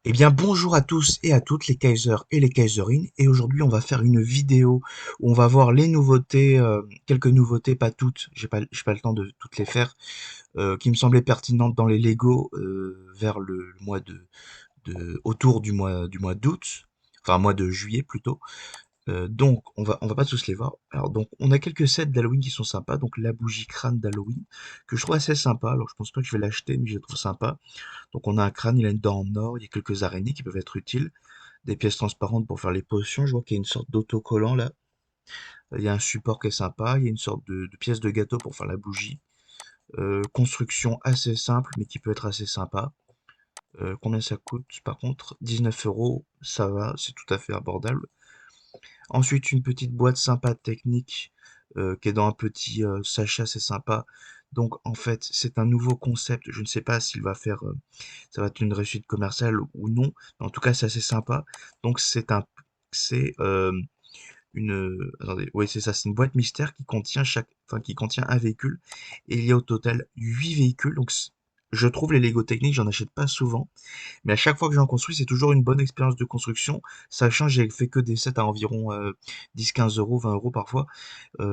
Eh bien, bonjour à tous et à toutes, les Kaisers et les Kaiserines. Et aujourd'hui, on va faire une vidéo où on va voir les nouveautés, quelques nouveautés, pas toutes, j'ai pas le temps de toutes les faire, qui me semblaient pertinentes dans les Lego vers le mois autour du mois d'août, enfin mois de juillet plutôt. Donc, on va pas tous les voir. Alors, donc, on a quelques sets d'Halloween qui sont sympas. Donc, la bougie crâne d'Halloween, que je trouve assez sympa. Alors, je pense pas que je vais l'acheter, mais je la trouve sympa. Donc, on a un crâne, il a une dent en or, il y a quelques araignées qui peuvent être utiles. Des pièces transparentes pour faire les potions. Je vois qu'il y a une sorte d'autocollant là. Il y a un support qui est sympa. Il y a une sorte de pièce de gâteau pour faire la bougie. Construction assez simple, mais qui peut être assez sympa. Combien ça coûte? Par contre, 19 euros, ça va, c'est tout à fait abordable. Ensuite, une petite boîte sympa technique qui est dans un petit sachet assez sympa. Donc, en fait, c'est un nouveau concept. Je ne sais pas s'il va faire, ça va être une réussite commerciale ou non. Mais en tout cas, c'est assez sympa. Donc, c'est attendez, oui, c'est ça. C'est une boîte mystère qui contient qui contient un véhicule. Et il y a au total 8 véhicules. Donc, je trouve les Lego techniques, j'en achète pas souvent. Mais à chaque fois que j'en construis, c'est toujours une bonne expérience de construction, sachant que j'ai fait que des sets à environ 10-15 euros, 20 euros parfois.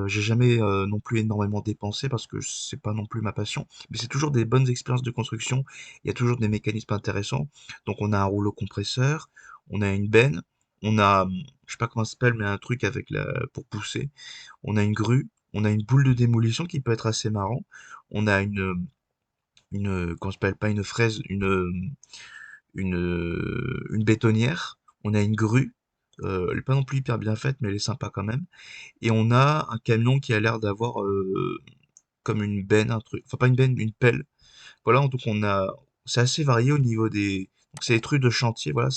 J'ai jamais non plus énormément dépensé parce que c'est pas non plus ma passion. Mais c'est toujours des bonnes expériences de construction. Il y a toujours des mécanismes intéressants. Donc on a un rouleau compresseur, on a une benne, on a, je sais pas comment ça s'appelle, mais un truc avec pour pousser. On a une grue, on a une boule de démolition qui peut être assez marrant. On a comment ça s'appelle, pas une fraise, une bétonnière, on a une grue, elle est pas non plus hyper bien faite, mais elle est sympa quand même. Et on a un camion qui a l'air d'avoir comme une benne, un truc, enfin pas une benne, une pelle. Voilà, donc c'est assez varié au niveau donc c'est des trucs de chantier, voilà,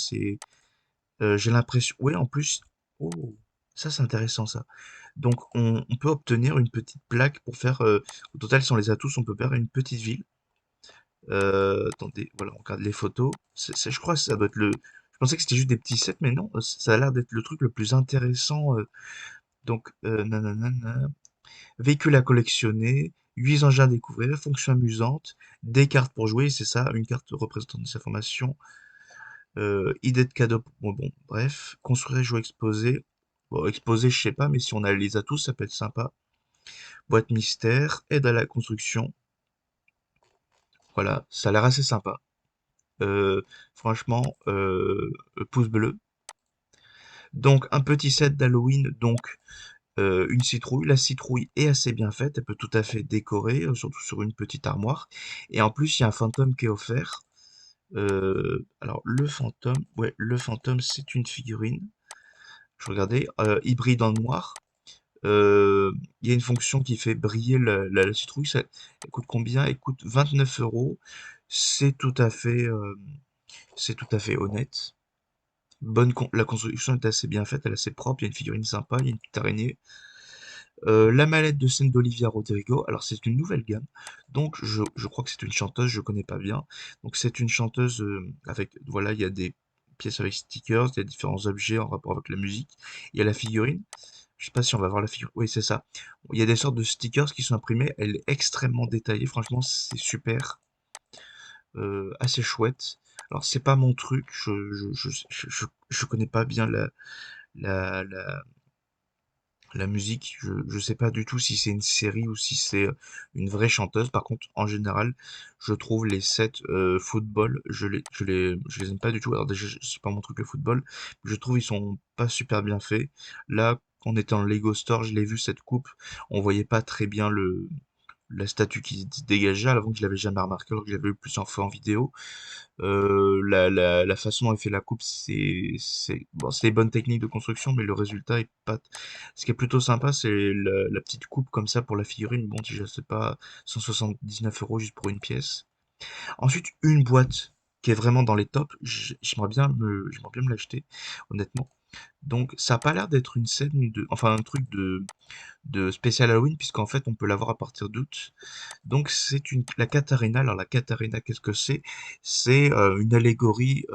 j'ai l'impression, oui, en plus, oh, ça c'est intéressant ça. Donc on peut obtenir une petite plaque pour faire, au total, si on les a tous, on peut faire une petite ville. Attendez, voilà, on regarde les photos. Je crois que ça doit être Je pensais que c'était juste des petits sets, mais non, ça a l'air d'être le truc le plus intéressant. Donc, nanana. Véhicule à collectionner, 8 engins à découvrir, fonctions amusantes, des cartes pour jouer, c'est ça, une carte représentant des informations, idée de cadeau. Bon, bref, construire, jouer, exposer. Bon, exposer, je sais pas, mais si on a les atouts, ça peut être sympa. Boîte mystère, aide à la construction. Voilà, ça a l'air assez sympa. Euh, franchement, pouce bleu. Donc un petit set d'Halloween, donc une citrouille. La citrouille est assez bien faite, elle peut tout à fait décorer, surtout sur une petite armoire. Et en plus, il y a un fantôme qui est offert. Alors le fantôme, c'est une figurine. Je regardais, hybride en noir. Il y a une fonction qui fait briller la citrouille. Elle coûte combien? Elle coûte 29 euros. C'est tout à fait, euh, c'est tout à fait honnête. La construction est assez bien faite, elle est assez propre, il y a une figurine sympa, il y a une petite araignée. La mallette de scène d'Olivia Rodrigo, alors c'est une nouvelle gamme, donc je crois que c'est une chanteuse, je connais pas bien. Donc c'est une chanteuse voilà, il y a des pièces avec stickers, il y a différents objets en rapport avec la musique. Il y a la figurine, je sais pas si on va voir la figurine, oui c'est ça. Il y a des sortes de stickers qui sont imprimés, elle est extrêmement détaillée, franchement c'est super, assez chouette. Alors c'est pas mon truc, je connais pas bien la, la, la musique, je sais pas du tout si c'est une série ou si c'est une vraie chanteuse. Par contre, en général, je trouve les sets football, je les aime pas du tout. Alors déjà, c'est pas mon truc le football, mais je trouve ils sont pas super bien faits. Là, quand on était en Lego Store, je l'ai vu cette coupe, on voyait pas très bien la statue qui se dégageait, avant que je l'avais jamais remarqué, alors que je l'avais vu plusieurs fois en vidéo. La façon dont elle fait la coupe, bon, c'est des bonnes techniques de construction, mais le résultat est pas. Ce qui est plutôt sympa, c'est la petite coupe comme ça pour la figurine. Bon, je sais pas, 179 euros juste pour une pièce. Ensuite, une boîte qui est vraiment dans les tops. J'aimerais bien me l'acheter, honnêtement. Donc, ça a pas l'air d'être une scène enfin un truc de spécial Halloween, puisqu'en fait, on peut l'avoir à partir d'août. Donc la Catarina. Alors la Catarina, qu'est-ce que c'est? C'est une allégorie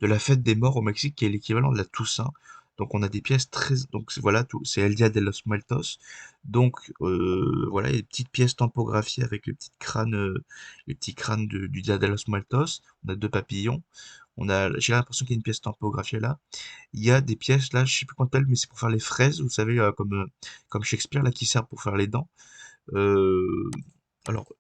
de la fête des morts au Mexique qui est l'équivalent de la Toussaint. Donc on a des pièces très... Donc voilà, c'est El Dia de los Muertos. Donc voilà, il y a des petites pièces tampographiées avec les petits crânes du Dia de los Muertos. On a deux papillons. J'ai l'impression qu'il y a une pièce tampographiée là. Il y a des pièces là, je sais plus comment ça s'appelle, mais c'est pour faire les fraises, vous savez, comme Shakespeare là, qui sert pour faire les dents. Euh, alors,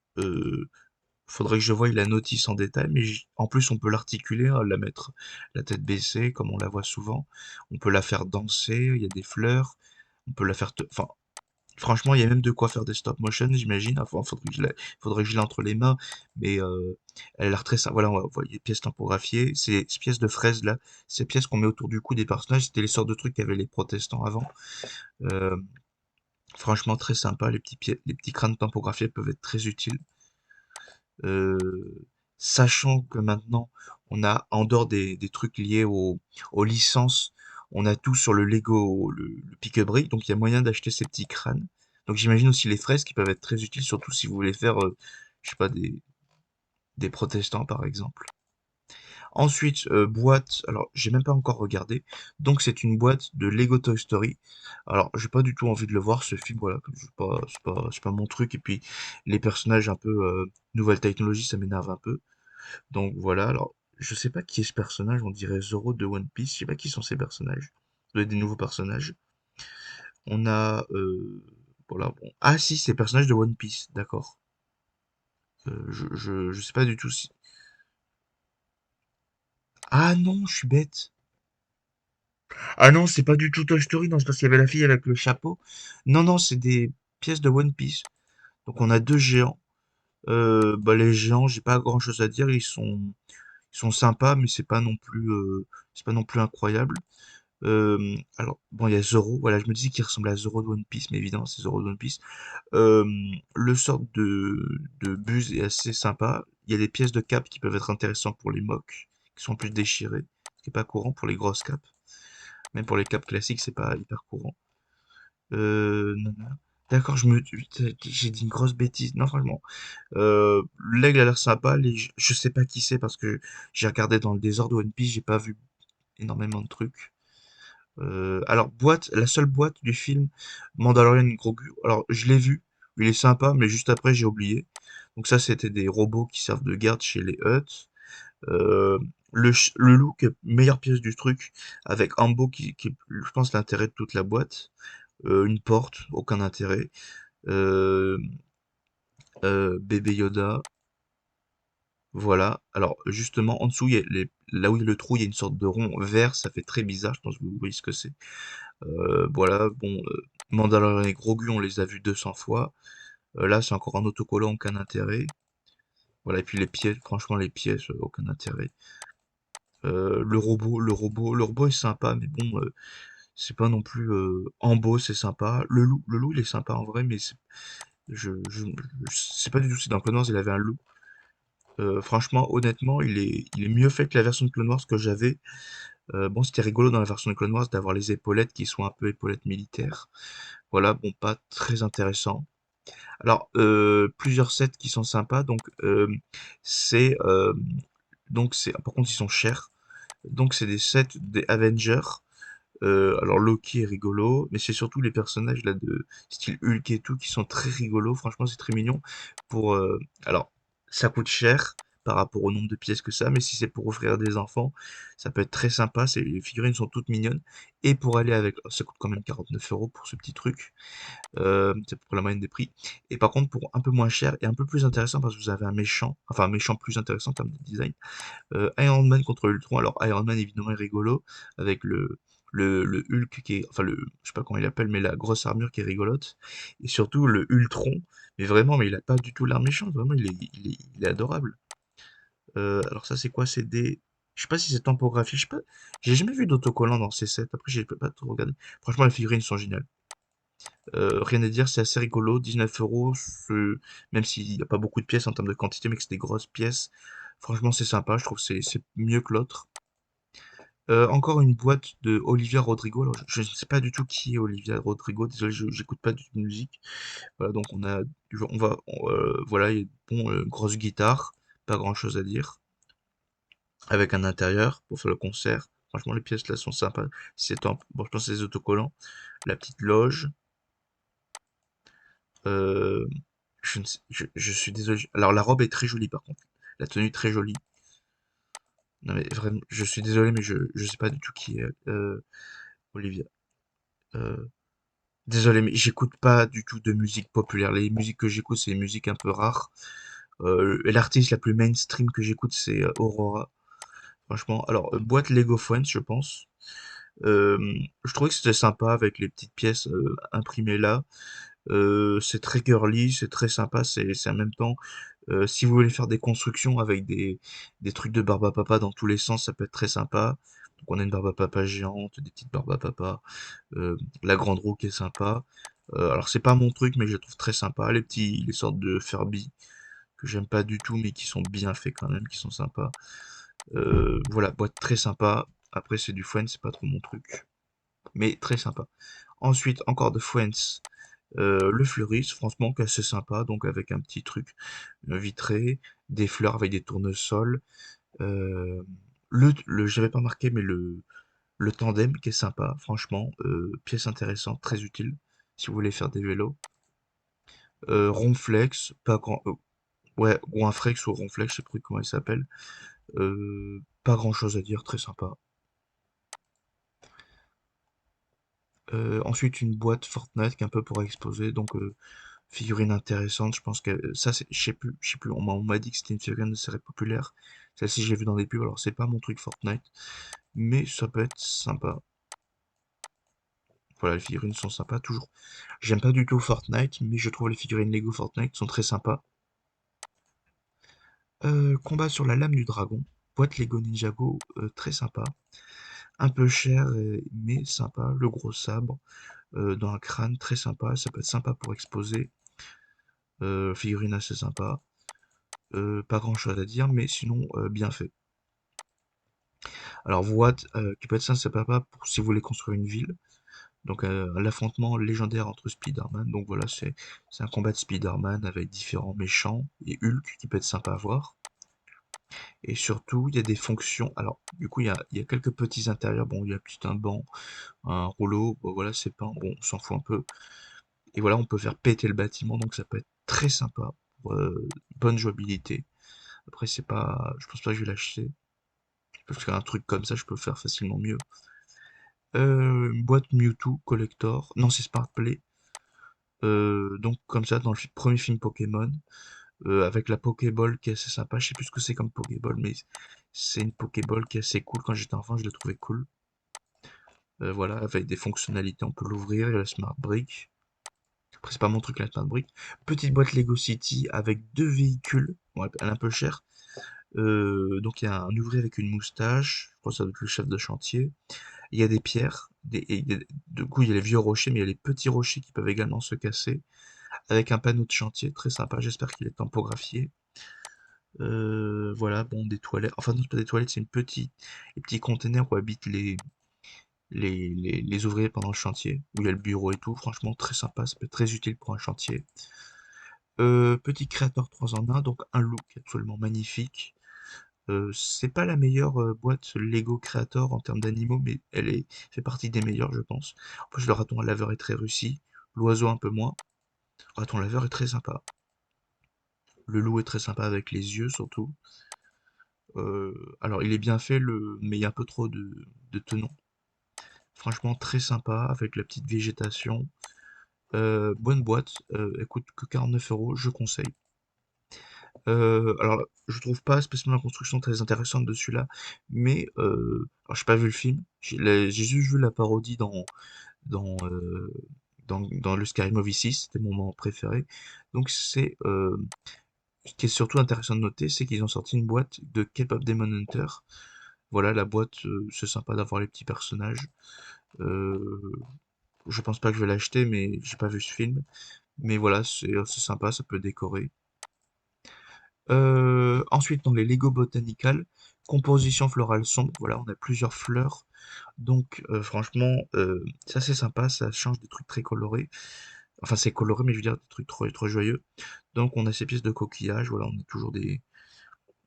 faudrait que je voie la notice en détail, mais en plus on peut l'articuler, hein, la mettre la tête baissée, comme on la voit souvent. On peut la faire danser, il y a des fleurs. On peut la faire... Enfin, franchement, il y a même de quoi faire des stop motion, j'imagine. Enfin, faudrait que je l'ai entre les mains, mais elle a l'air très simple. Voilà, on voit les pièces tampographiées. Ces pièces de fraises là, ces pièces qu'on met autour du cou des personnages, c'était les sortes de trucs qu'avaient les protestants avant. Euh, Franchement, très sympa. Les petits crânes tampographiés peuvent être très utiles. Sachant que maintenant, on a, en dehors des trucs liés aux licences, on a tout sur le Lego, le pique-brique, donc il y a moyen d'acheter ces petits crânes. Donc j'imagine aussi les fraises qui peuvent être très utiles, surtout si vous voulez faire, je sais pas, des protestants par exemple. Ensuite, boîte, alors j'ai même pas encore regardé, donc c'est une boîte de Lego Toy Story. Alors j'ai pas du tout envie de le voir ce film, voilà, c'est pas mon truc, et puis les personnages un peu nouvelle technologie, ça m'énerve un peu. Donc voilà, alors je sais pas qui est ce personnage, on dirait Zoro de One Piece, je sais pas qui sont ces personnages. Ça doit être des nouveaux personnages. On a voilà, bon. Ah si, c'est les personnages de One Piece, d'accord. Je sais pas du tout si. Ah non, je suis bête. Ah non, c'est pas du tout Toy Story, non, c'est parce qu'il y avait la fille avec le chapeau. Non, non, c'est des pièces de One Piece. Donc on a deux géants. Bah, les géants, j'ai pas grand-chose à dire, ils sont sympas, mais c'est pas non plus incroyable. Alors, bon, il y a Zoro, voilà, je me disais qu'il ressemblait à Zoro de One Piece, mais évidemment, c'est Zoro de One Piece. Le sort de Buzz est assez sympa. Il y a des pièces de cap qui peuvent être intéressantes pour les mocs, qui sont plus déchirées, ce qui est pas courant pour les grosses capes. Même pour les capes classiques, c'est pas hyper courant. Non, non. D'accord, j'ai dit une grosse bêtise. Non, franchement. L'aigle a l'air sympa. Je sais pas qui c'est parce que j'ai regardé dans le désordre de One Piece, j'ai pas vu énormément de trucs. Alors, la seule boîte du film Mandalorian Grogu. Alors, je l'ai vu, il est sympa, mais juste après, j'ai oublié. Donc ça, c'était des robots qui servent de garde chez les Hutt. Euh, le look, meilleure pièce du truc, avec Ambo qui est, je pense, l'intérêt de toute la boîte. Une porte, aucun intérêt. Euh, Bébé Yoda, voilà. Alors, justement, en dessous, là où il y a le trou, il y a une sorte de rond vert, ça fait très bizarre, je pense que vous voyez ce que c'est. Voilà, bon, Mandalorian et Grogu, on les a vus 200 fois. Là, c'est encore un autocollant, aucun intérêt. Voilà, et puis les pièces, franchement, les pièces, aucun intérêt. Le robot est sympa, mais bon, c'est pas non plus... en beau, c'est sympa. Le loup, il est sympa en vrai, mais je sais pas du tout si dans Clone Wars, il avait un loup. Franchement, honnêtement, il est mieux fait que la version de Clone Wars que j'avais. Bon, c'était rigolo dans la version de Clone Wars d'avoir les épaulettes qui sont un peu épaulettes militaires. Voilà, bon, pas très intéressant. Alors, plusieurs sets qui sont sympas, c'est, euh, par contre, ils sont chers. Donc, c'est des sets des Avengers. Alors, Loki est rigolo, mais c'est surtout les personnages là de style Hulk et tout qui sont très rigolos. Franchement, c'est très mignon. Pour, alors, ça coûte cher par rapport au nombre de pièces que ça, mais si c'est pour offrir à des enfants, ça peut être très sympa. Les figurines sont toutes mignonnes. Et pour aller avec, ça coûte quand même 49 € pour ce petit truc. C'est pour la moyenne des prix. Et par contre, pour un peu moins cher et un peu plus intéressant, parce que vous avez un méchant, enfin un méchant plus intéressant en termes de design, Iron Man contre Ultron. Alors Iron Man évidemment est rigolo, avec le Hulk qui est, enfin je sais pas comment il appelle, mais la grosse armure qui est rigolote. Et surtout le Ultron, mais vraiment, mais il a pas du tout l'air méchant, vraiment, il est adorable. Alors ça c'est quoi? C'est des... Je sais pas si c'est tampographié, je sais pas, j'ai jamais vu d'autocollant dans ces sets, après j'ai pas trop regardé. Franchement les figurines sont géniales. Rien à dire, c'est assez rigolo, 19 €, même s'il n'y a pas beaucoup de pièces en termes de quantité, mais que c'est des grosses pièces. Franchement, c'est sympa, je trouve que c'est mieux que l'autre. Encore une boîte de Olivia Rodrigo. Alors, je ne sais pas du tout qui est Olivia Rodrigo. Désolé, j'écoute pas du tout de musique. Voilà, donc voilà, il y a bon, grosse guitare, pas grand-chose à dire, avec un intérieur pour faire le concert. Franchement, les pièces là sont sympas. Bon, je pense que c'est des autocollants. La petite loge. Euh, je suis désolé. Alors la robe est très jolie par contre. La tenue très jolie. Non mais vraiment, je suis désolé, mais je sais pas du tout qui est Olivia. Euh, Désolé, mais j'écoute pas du tout de musique populaire. Les musiques que j'écoute, c'est des musiques un peu rares. Et l'artiste la plus mainstream que j'écoute, c'est Aurora. Franchement, alors boîte Lego Friends, je pense. Euh, je trouvais que c'était sympa avec les petites pièces imprimées là. C'est très girly, c'est très sympa, c'est en même temps, si vous voulez faire des constructions avec des trucs de barbe à papa dans tous les sens, ça peut être très sympa. Donc on a une barbe à papa géante, des petites barbes à papa, la grande roue qui est sympa. Alors c'est pas mon truc, mais je le trouve très sympa. Les sortes de Furby que j'aime pas du tout, mais qui sont bien faits quand même, qui sont sympas. Voilà, boîte très sympa. Après c'est du Friends, c'est pas trop mon truc, mais très sympa. Ensuite, encore de Friends, le fleuriste, franchement, qui est assez sympa, donc avec un petit truc vitré, des fleurs avec des tournesols. euh, j'avais pas marqué, mais le tandem qui est sympa, franchement, pièce intéressante, très utile si vous voulez faire des vélos. Ronflex, pas grand, ouais, ou un flex ou ronflex, je sais plus comment il s'appelle. Pas grand chose à dire, très sympa. Ensuite, une boîte Fortnite qui est un peu pour exposer, donc figurine intéressante. Je pense que ça, je sais plus. On m'a dit que c'était une figurine de série populaire. Celle-ci, je l'ai vue dans des pubs. Alors, c'est pas mon truc Fortnite, mais ça peut être sympa. Voilà, les figurines sont sympas toujours. J'aime pas du tout Fortnite, mais je trouve les figurines Lego Fortnite sont très sympas. Combat sur la lame du dragon. Boîte Lego Ninjago, très sympa. Un peu cher, mais sympa. Le gros sabre dans un crâne, très sympa. Ça peut être sympa pour exposer. Figurine assez sympa. Pas grand chose à dire, mais sinon bien fait. Alors Watt, qui peut être sympa pour si vous voulez construire une ville. Donc l'affrontement légendaire entre Spider-Man. Donc voilà, c'est un combat de Spider-Man avec différents méchants et Hulk qui peut être sympa à voir. Et surtout, il y a des fonctions. Alors du coup, il y a quelques petits intérieurs. Bon, il y a petit un banc, un rouleau. Bon, voilà, c'est peint. Bon, on s'en fout un peu. Et voilà, on peut faire péter le bâtiment. Donc ça peut être très sympa. Pour, bonne jouabilité. Après, c'est pas, je pense pas que je vais l'acheter. Parce qu'un truc comme ça, je peux faire facilement mieux. Une boîte Mewtwo Collector. Non, c'est Smart Play. Donc comme ça, dans le premier film Pokémon, avec la Pokéball qui est assez sympa. Je sais plus ce que c'est comme Pokéball, mais c'est une Pokéball qui est assez cool. Quand j'étais enfant, je l'ai trouvé cool. Voilà, avec des fonctionnalités, on peut l'ouvrir. Il y a la Smart Brick. Après, c'est pas mon truc la Smart Brick. Petite boîte Lego City avec deux véhicules. Bon, elle est un peu chère. Donc il y a un ouvrier avec une moustache. Je crois que ça doit être le chef de chantier. Il y a des pierres, du coup il y a les vieux rochers, mais il y a les petits rochers qui peuvent également se casser, avec un panneau de chantier très sympa, j'espère qu'il est tampographié. Voilà, bon, des toilettes, enfin non, c'est pas des toilettes, c'est les petits containers où habitent les ouvriers pendant le chantier, où il y a le bureau et tout, franchement très sympa, ça peut être très utile pour un chantier. Petit créateur 3 en 1, donc un look absolument magnifique. C'est pas la meilleure boîte Lego Creator en termes d'animaux, mais fait partie des meilleures, je pense. En plus, le raton laveur est très réussi, l'oiseau un peu moins. Le raton laveur est très sympa. Le loup est très sympa avec les yeux surtout. Alors, il est bien fait, mais il y a un peu trop de tenons. Franchement, très sympa avec la petite végétation. Bonne boîte, elle coûte que 49 €, je conseille. Alors, je trouve pas spécialement la construction très intéressante de celui-là, mais alors j'ai pas vu le film, j'ai juste vu la parodie dans, euh, dans le Scary Movie 6, c'était mon moment préféré. Donc ce qui est surtout intéressant de noter, c'est qu'ils ont sorti une boîte de K-pop Demon Hunter. Voilà, la boîte, c'est sympa d'avoir les petits personnages. Euh, je pense pas que je vais l'acheter, mais j'ai pas vu ce film. Mais voilà, c'est sympa, ça peut décorer. Ensuite, dans les Lego Botanical, composition florale sombre, voilà, on a plusieurs fleurs. Donc, franchement, ça c'est sympa, ça change des trucs très colorés. Enfin, c'est coloré, mais je veux dire des trucs trop, trop joyeux. Donc, on a ces pièces de coquillage, voilà, on a toujours des.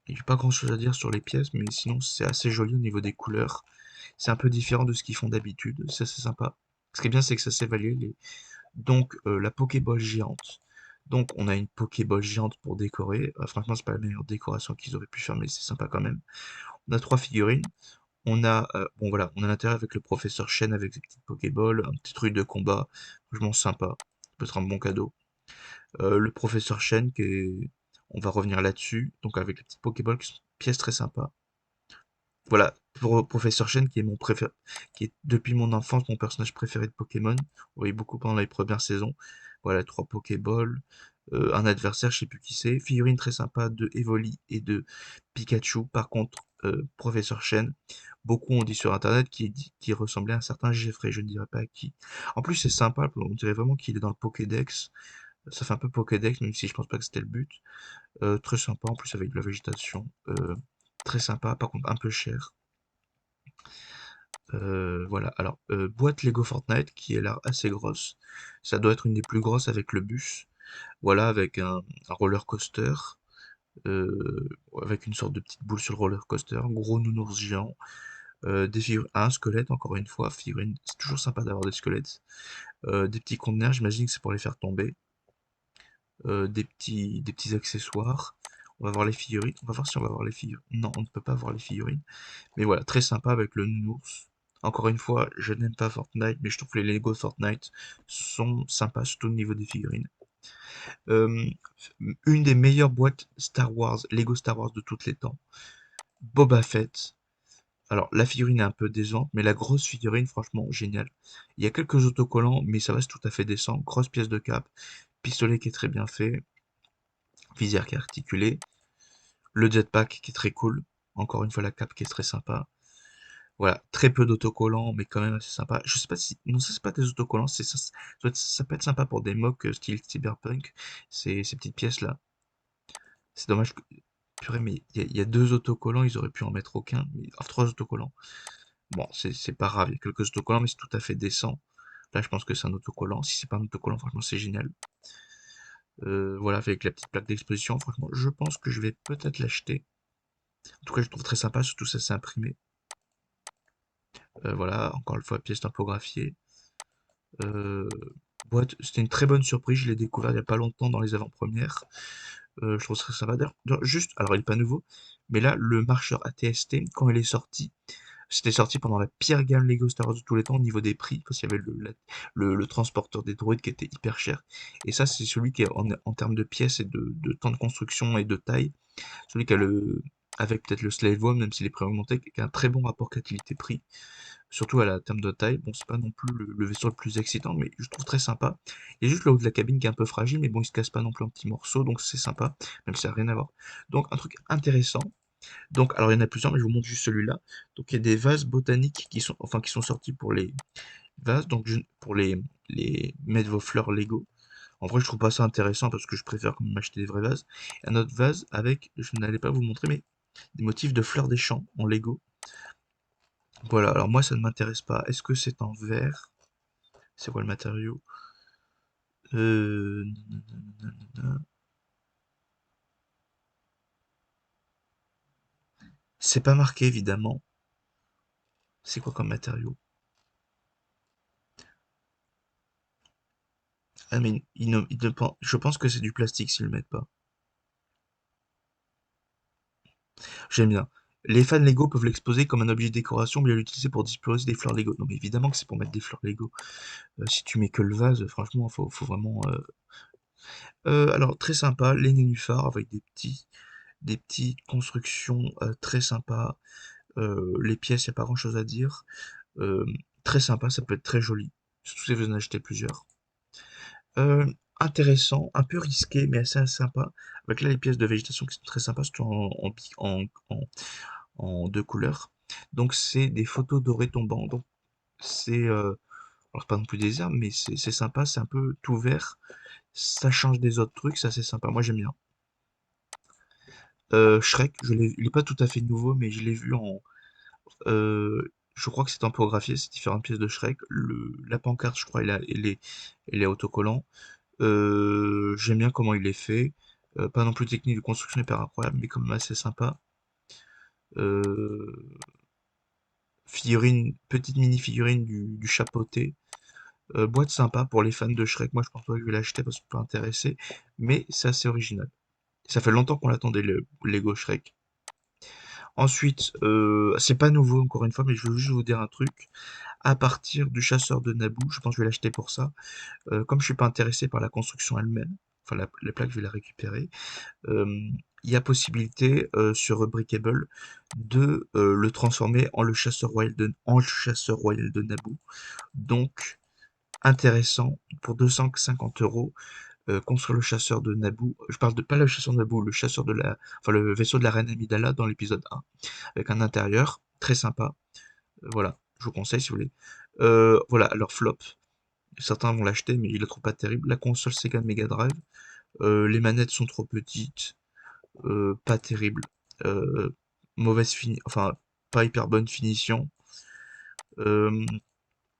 Il n'y a pas grand-chose à dire sur les pièces, mais sinon, c'est assez joli au niveau des couleurs. C'est un peu différent de ce qu'ils font d'habitude, ça c'est sympa. Ce qui est bien, c'est que ça s'évalue. Donc, la Pokéball géante. Donc on a une Pokéball géante pour décorer. Franchement, c'est pas la meilleure décoration qu'ils auraient pu faire, mais c'est sympa quand même. On a 3 figurines. On a, bon voilà, on a l'intérieur avec le professeur Chen avec ses petites Pokéballs, un petit truc de combat, franchement sympa, ça peut être un bon cadeau. Le professeur Chen, on va revenir là-dessus, donc avec les petites Pokéballs qui sont une pièce très sympa. Voilà, pour professeur Chen qui est mon préféré, qui est depuis mon enfance mon personnage préféré de Pokémon. On voyait beaucoup pendant les premières saisons. Voilà, 3 Pokéballs, un adversaire, je sais plus qui c'est. Figurine très sympa de Evoli et de Pikachu. Par contre, professeur Chen, beaucoup ont dit sur internet qu'il ressemblait à un certain Jeffrey, je ne dirais pas à qui. En plus, c'est sympa, on dirait vraiment qu'il est dans le Pokédex. Ça fait un peu Pokédex, même si je pense pas que c'était le but. Très sympa, en plus avec de la végétation. Très sympa, par contre un peu cher. Voilà, alors, boîte Lego Fortnite qui est là assez grosse. Ça doit être une des plus grosses avec le bus. Voilà, avec un roller coaster, avec une sorte de petite boule sur le roller coaster, gros nounours géant, des figurines, un squelette, encore une fois, figurine, c'est toujours sympa d'avoir des squelettes. Des petits conteneurs, j'imagine que c'est pour les faire tomber. Des petits accessoires. On va voir les figurines. On va voir si on va voir les figurines. Non, on ne peut pas voir les figurines. Mais voilà, très sympa avec le nounours. Encore une fois, je n'aime pas Fortnite, mais je trouve que les Lego Fortnite sont sympas, surtout au niveau des figurines. Euh, une des meilleures boîtes Star Wars, Lego Star Wars de tous les temps. Boba Fett. Alors, la figurine est un peu décevante, mais la grosse figurine, franchement, géniale. Il y a quelques autocollants, mais ça reste tout à fait décent. Grosse pièce de cap, pistolet qui est très bien fait, visière qui est articulée, le jetpack qui est très cool. Encore une fois, la cape qui est très sympa. Voilà, très peu d'autocollants, mais quand même assez sympa. Je sais pas si... Non, ça c'est pas des autocollants, ça peut être sympa pour des mocks style cyberpunk, ces petites pièces-là. C'est dommage que... Purée, mais il y a deux autocollants, ils auraient pu en mettre aucun, mais... Enfin, trois autocollants. Bon, c'est pas grave, il y a quelques autocollants, mais c'est tout à fait décent. Là, je pense que c'est un autocollant. Si c'est pas un autocollant, franchement, c'est génial. Voilà, avec la petite plaque d'exposition, franchement, je pense que je vais peut-être l'acheter. En tout cas, je le trouve très sympa, surtout ça c'est imprimé. Voilà, encore une fois, pièce typographiée. Euh, boîte, c'était une très bonne surprise, je l'ai découvert il n'y a pas longtemps dans les avant-premières. Je trouve ça sympa. D'ailleurs, juste, alors il n'est pas nouveau, mais là, le marcheur ATST, quand il est sorti, c'était sorti pendant la pire gamme Lego Star Wars de tous les temps au niveau des prix, parce qu'il y avait le transporteur des droïdes qui était hyper cher. Et ça, c'est celui qui est en termes de pièces et de temps de construction et de taille, celui qui a avec peut-être le Slave One, même s'il est pré-augmenté, qui a un très bon rapport qualité-prix. Surtout à la terme de taille. Bon, c'est pas non plus le vaisseau le plus excitant, mais je trouve très sympa. Il y a juste le haut de la cabine qui est un peu fragile, mais bon, il se casse pas non plus en petits morceaux, donc c'est sympa, même si ça n'a rien à voir. Donc, un truc intéressant. Donc, alors il y en a plusieurs, mais je vous montre juste celui-là. Donc, il y a des vases botaniques qui sont sortis pour les vases, donc pour les mettre vos fleurs Lego. En vrai, je trouve pas ça intéressant parce que je préfère quand même acheter des vrais vases. Un autre vase avec, je n'allais pas vous montrer, mais des motifs de fleurs des champs en Lego. Voilà, alors moi ça ne m'intéresse pas. Est-ce que c'est en verre? C'est quoi le matériau? Nanana. C'est pas marqué évidemment. C'est quoi comme matériau? Ah mais je pense que c'est du plastique s'ils le mettent pas. J'aime bien. Les fans Lego peuvent l'exposer comme un objet de décoration, mais l'utiliser pour disposer des fleurs Lego. Non mais évidemment que c'est pour mettre des fleurs Lego. Si tu mets que le vase, franchement, faut vraiment... Alors très sympa, les nénuphars avec des petites constructions très sympas. Les pièces, il n'y a pas grand chose à dire. Euh, Très sympa, ça peut être très joli. Surtout si vous en achetez plusieurs. Euh, Intéressant, un peu risqué, mais assez sympa. Avec là les pièces de végétation qui sont très sympas, surtout en deux couleurs. Donc c'est des photos dorées tombant. Donc c'est alors c'est pas non plus des herbes, mais c'est sympa, c'est un peu tout vert. Ça change des autres trucs, ça c'est sympa. Moi j'aime bien. Shrek, il est pas tout à fait nouveau, mais je l'ai vu je crois que c'est tempographié, ces différentes pièces de Shrek. La pancarte, je crois, elle est autocollant. J'aime bien comment il est fait. Pas non plus technique de construction hyper incroyable, mais quand même assez sympa. Euh, Petite mini figurine du chapeauté. Boîte sympa pour les fans de Shrek. Moi, je pense pas que je vais l'acheter parce que je suis pas intéressé, mais c'est assez original. Ça fait longtemps qu'on l'attendait, le Lego Shrek. Ensuite, c'est pas nouveau encore une fois, mais je veux juste vous dire un truc. À partir du chasseur de Naboo, je pense que je vais l'acheter pour ça. Comme je suis pas intéressé par la construction elle-même, enfin la plaque, je vais la récupérer. euh, il y a possibilité sur Breakable de le transformer en le chasseur royal de Naboo. Donc, intéressant, pour 250 €, construire le chasseur de Naboo. Je parle de pas le chasseur de Naboo, enfin le vaisseau de la reine Amidala dans l'épisode 1, avec un intérieur très sympa. Voilà, je vous conseille si vous voulez. Voilà, alors flop. Certains vont l'acheter, mais il est trop pas terrible. La console Sega Mega Drive, les manettes sont trop petites, pas terrible. Euh, enfin pas hyper bonne finition. Euh,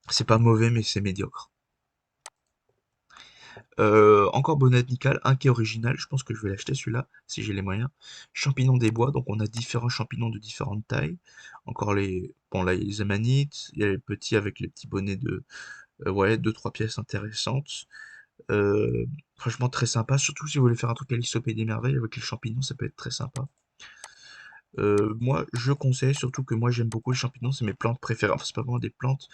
c'est pas mauvais, mais c'est médiocre. Encore botanical, un qui est original, je pense que je vais l'acheter celui-là, si j'ai les moyens. Champignons des bois, donc on a différents champignons de différentes tailles. Encore bon là, il y a les amanites, il y a les petits avec les petits bonnets ouais, deux, trois pièces intéressantes. Euh, Franchement très sympa, surtout si vous voulez faire un truc à l'Isopée des merveilles avec les champignons, ça peut être très sympa. Moi, je conseille, surtout que moi j'aime beaucoup les champignons, c'est mes plantes préférées. Enfin, c'est pas vraiment des plantes,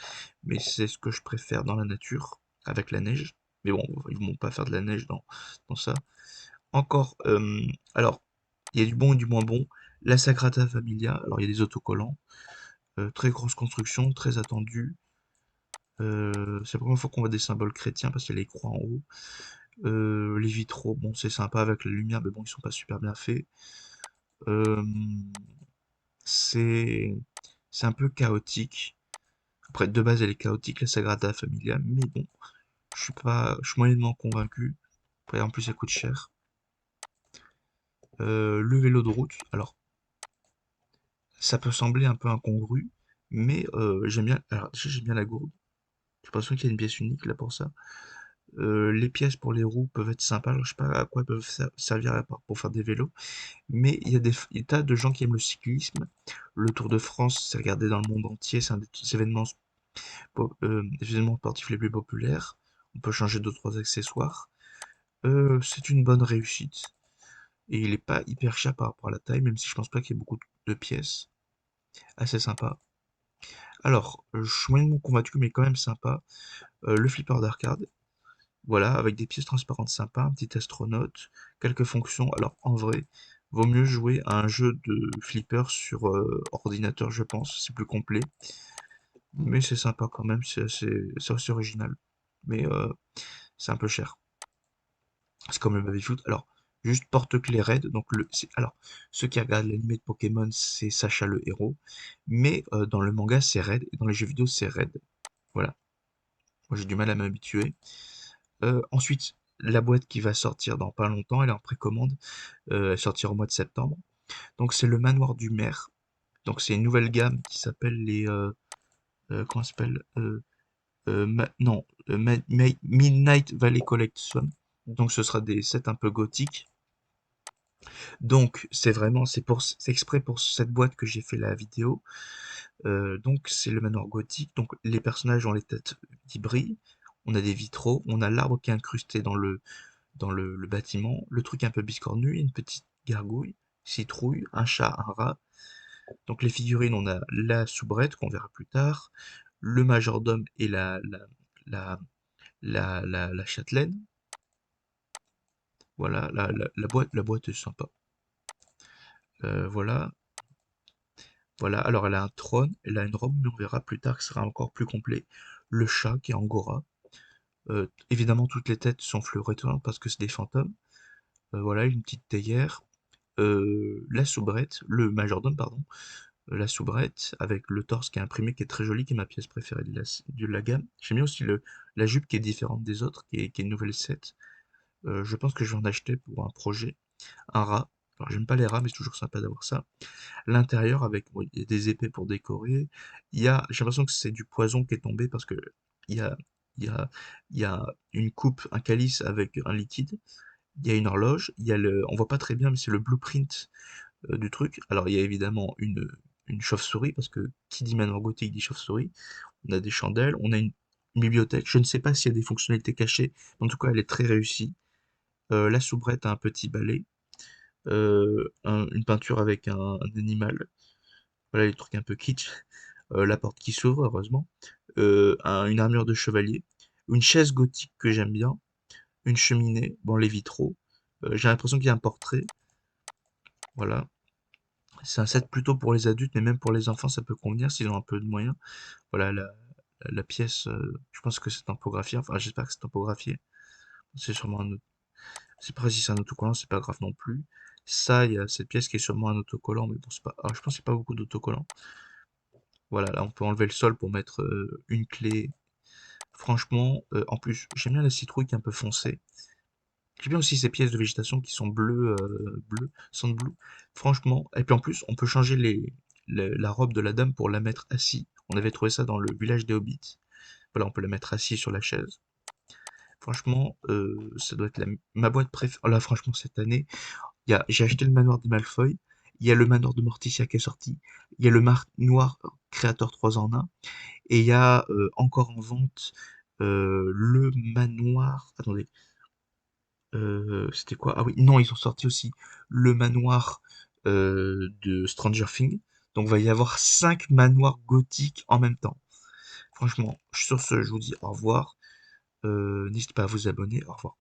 mais c'est ce que je préfère dans la nature, avec la neige. Mais bon, ils vont pas faire de la neige dans ça. Encore, alors, il y a du bon et du moins bon. La Sagrada Familia, alors il y a des autocollants, très grosse construction, très attendue. C'est la première fois qu'on voit des symboles chrétiens parce qu'il y a les croix en haut. Les vitraux, bon, c'est sympa avec la lumière, mais bon, ils sont pas super bien faits. Euh, c'est c'est un peu chaotique. Après, de base, elle est chaotique, la Sagrada Familia, mais bon, je suis moyennement convaincu. Après, en plus, ça coûte cher. Le vélo de route, alors, ça peut sembler un peu incongru, mais j'aime bien, alors, déjà, j'aime bien la gourde. J'ai l'impression qu'il y a une pièce unique là pour ça. Les pièces pour les roues peuvent être sympas, alors je sais pas à quoi elles peuvent servir à part pour faire des vélos, mais il y a des tas de gens qui aiment le cyclisme. Le Tour de France, c'est regardé dans le monde entier, c'est un des événements sportifs les plus populaires. On peut changer deux, trois accessoires. C'est une bonne réussite. Et il est pas hyper cher par rapport à la taille, même si je pense pas qu'il y ait beaucoup de pièces. Assez sympa. Alors, je suis moyennement convaincu, mais quand même sympa. Le flipper d'arcade. Voilà, avec des pièces transparentes sympas, un petit astronaute, quelques fonctions. Alors, en vrai, vaut mieux jouer à un jeu de flipper sur ordinateur, je pense. C'est plus complet. Mais c'est sympa quand même, c'est assez original. Mais c'est un peu cher. C'est comme le baby-foot. Alors, juste porte-clés Red. Donc, alors, ceux qui regardent l'anime de Pokémon, c'est Sacha le héros. Mais dans le manga, c'est Red. Et dans les jeux vidéo, c'est Red. Voilà. Moi, j'ai du mal à m'habituer. Ensuite, la boîte qui va sortir dans pas longtemps, elle est en précommande. Elle sortira au mois de septembre. Donc, c'est le manoir du maire. Donc, c'est une nouvelle gamme qui s'appelle comment ça s'appelle non, Midnight Valley Collection. Donc, ce sera des sets un peu gothiques. Donc c'est exprès pour cette boîte que j'ai fait la vidéo. Donc c'est le manoir gothique. Donc les personnages ont les têtes qui brillent. On a des vitraux. On a l'arbre qui est incrusté dans le bâtiment. Le truc un peu biscornu. Une petite gargouille, citrouille, un chat, un rat. Donc les figurines, on a la soubrette qu'on verra plus tard. Le majordome et la, la châtelaine. Voilà, la boîte est sympa. Voilà. Voilà, alors elle a un trône, elle a une robe, mais on verra plus tard que ce sera encore plus complet. Le chat qui est Angora. Évidemment, toutes les têtes sont fluorescentes parce que c'est des fantômes. Voilà, une petite théière. La soubrette, le majordome, pardon. La soubrette avec le torse qui est imprimé, qui est très joli, qui est ma pièce préférée de la gamme. J'aime bien aussi la jupe qui est différente des autres, qui est une nouvelle set. Je pense que je vais en acheter pour un projet. Un rat. Alors, j'aime pas les rats, mais c'est toujours sympa d'avoir ça. L'intérieur avec bon, il y a des épées pour décorer. J'ai l'impression que c'est du poison qui est tombé parce que il y a, il y a, il y a une coupe, un calice avec un liquide. Il y a une horloge. On voit pas très bien, mais c'est le blueprint du truc. Alors il y a évidemment une chauve-souris parce que qui dit manoir gothique dit chauve-souris. On a des chandelles. On a une bibliothèque. Je ne sais pas s'il y a des fonctionnalités cachées, mais en tout cas, elle est très réussie. La soubrette a un petit balai, une peinture avec un animal. Voilà les trucs un peu kitsch. La porte qui s'ouvre, heureusement. Une armure de chevalier. Une chaise gothique que j'aime bien. Une cheminée. Bon, les vitraux. J'ai l'impression qu'il y a un portrait. Voilà. C'est un set plutôt pour les adultes, mais même pour les enfants, ça peut convenir s'ils ont un peu de moyens. Voilà la pièce. Je pense que c'est tampographié. Enfin, j'espère que c'est tampographié. C'est sûrement un. C'est pas si c'est un autocollant, c'est pas grave non plus. Ça, il y a cette pièce qui est sûrement un autocollant, mais bon, c'est pas. Ah, je pense qu'il n'y a pas beaucoup d'autocollants. Voilà, là, on peut enlever le sol pour mettre une clé. Franchement, en plus, j'aime bien la citrouille qui est un peu foncée. J'aime bien aussi ces pièces de végétation qui sont bleues, sand blue. Franchement, et puis en plus, on peut changer la robe de la dame pour la mettre assise. On avait trouvé ça dans le village des Hobbits. Voilà, on peut la mettre assise sur la chaise. Franchement, ça doit être ma boîte préférée. Oh là, franchement, cette année, j'ai acheté le manoir des Malfoy. Il y a le manoir de Morticia qui est sorti. Il y a le manoir Créateur 3 en 1. Et il y a encore en vente le manoir. Attendez, c'était quoi? Ah oui, non, ils ont sorti aussi le manoir de Stranger Things. Donc, il va y avoir 5 manoirs gothiques en même temps. Franchement, sur ce, je vous dis au revoir. N'hésitez pas à vous abonner. Au revoir.